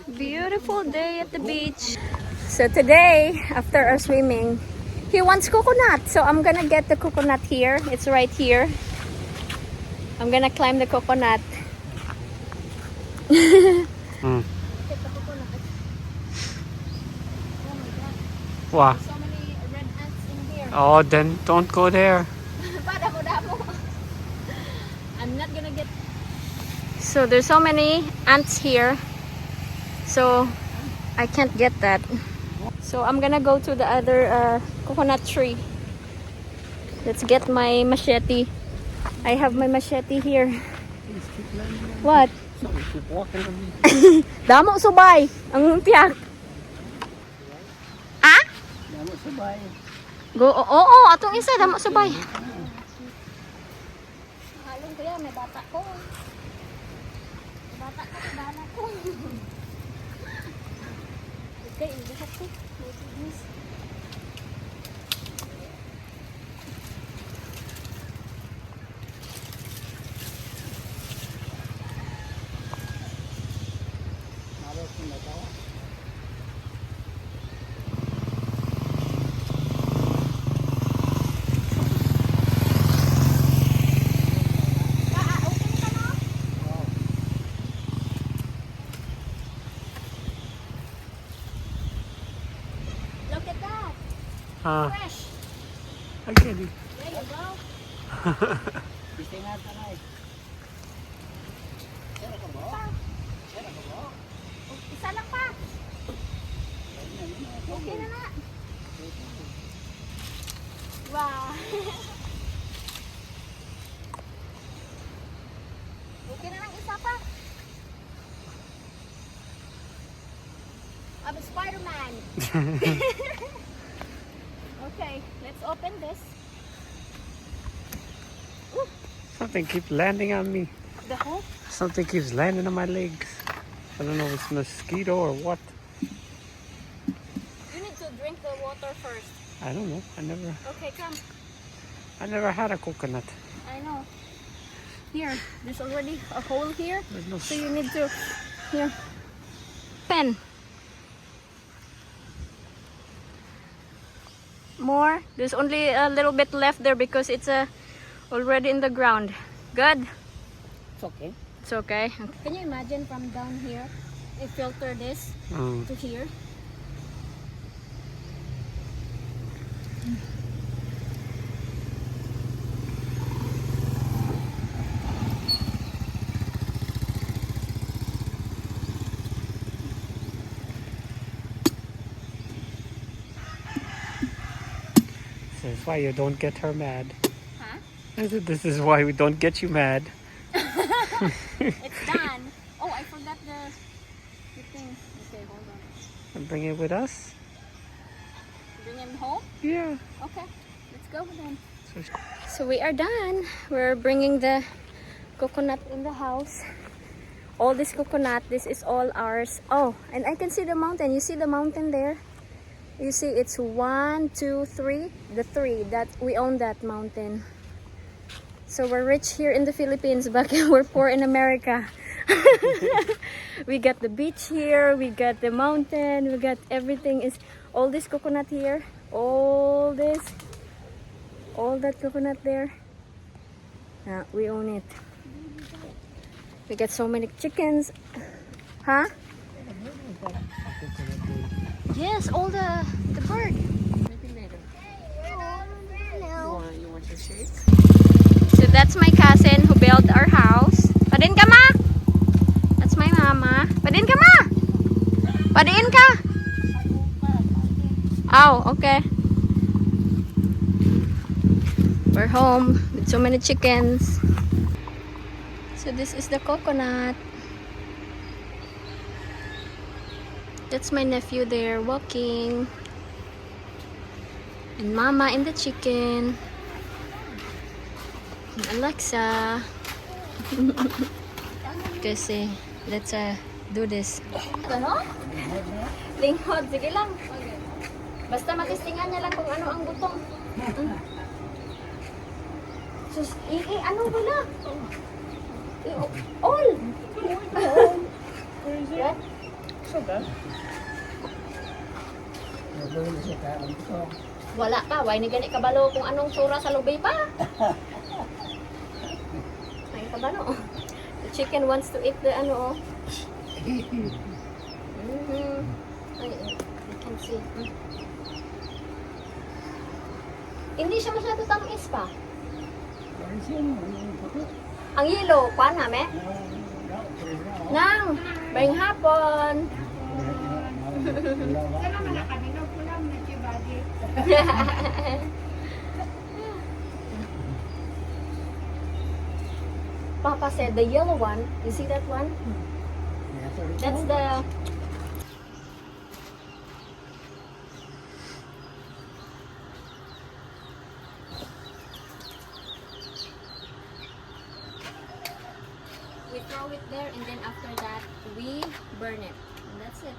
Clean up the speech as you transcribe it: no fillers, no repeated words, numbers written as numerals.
Beautiful day at the beach. So today, after our swimming, he wants coconut. So I'm gonna get the coconut here. It's right here. I'm gonna climb the coconut. Get the coconut. Oh my god. Wow. There's so many red ants in here. Oh, then don't go there. I'm not gonna get. So there's so many ants here. So I can't get that. So I'm gonna go to the other coconut tree. Let's get my machete. I have my machete here. What? Keep walking on me. Damo subay. Ang tiyak. Ah? Damo sabay. Go. Oo, atong isa damo subay. Halong kaya may bata ko. May bata ko, bana ko. Okay, lahat ko. My goodness. Look at that. Fresh. I get it. There you go. Isa lang pa. Okay na na. Wow. Okay na lang isa pa. I'm a Spider-Man. Okay, let's open this. Something keeps landing on me. The hole? Something keeps landing on my legs. I don't know if it's a mosquito or what. You need to drink the water first. I don't know. Okay, come. I never had a coconut. I know. Here, there's already a hole here. There's no. So you need to, here, pen. More. There's only a little bit left there because it's already in the ground. Good? It's okay. It's okay. Can you imagine from down here, they filter this to here? This is why you don't get her mad. Huh? I said, this is why we don't get you mad. It's done. Oh, I forgot the thing. Okay, hold on. And bring it with us. Bring him home? Yeah. Okay, let's go then. So So we are done. We're bringing the coconut in the house. All this coconut, this is all ours. Oh, and I can see the mountain. You see the mountain there? You see it's 1, 2, 3. The 3 that we own that mountain. So we're rich here in the Philippines, but we're poor in America. We got the beach here, we got the mountain, we got everything. Is all this coconut here, all this, all that coconut there. We own it. We got so many chickens. Huh? Yes, all the bird. maybe later. You want your shake? So that's my cousin who built our house. Padin ka ma? That's my mama. Padin ka ma? Padin ka? Oh, okay. We're home with so many chickens. So this is the coconut. That's my nephew there walking. And mama and the chicken. And Alexa. Kasi, let's do this. Ano? Linghod. Sige lang. Basta matistingan niya lang kung ano ang butong. Sus, ano wala? All. What? busog ah. Wala pa, why ni gani kabalo kung anong tsura sa lubay pa. Ay kabalo. The chicken wants to eat the ano oh. Ay, I can see. Hindi siya masyado tamis pa. Ang yellow, kuan na me? Nang, bayang hapon. Papa said the yellow one. You see that one? That's the. We throw it there and then after that we burn it. And that's it.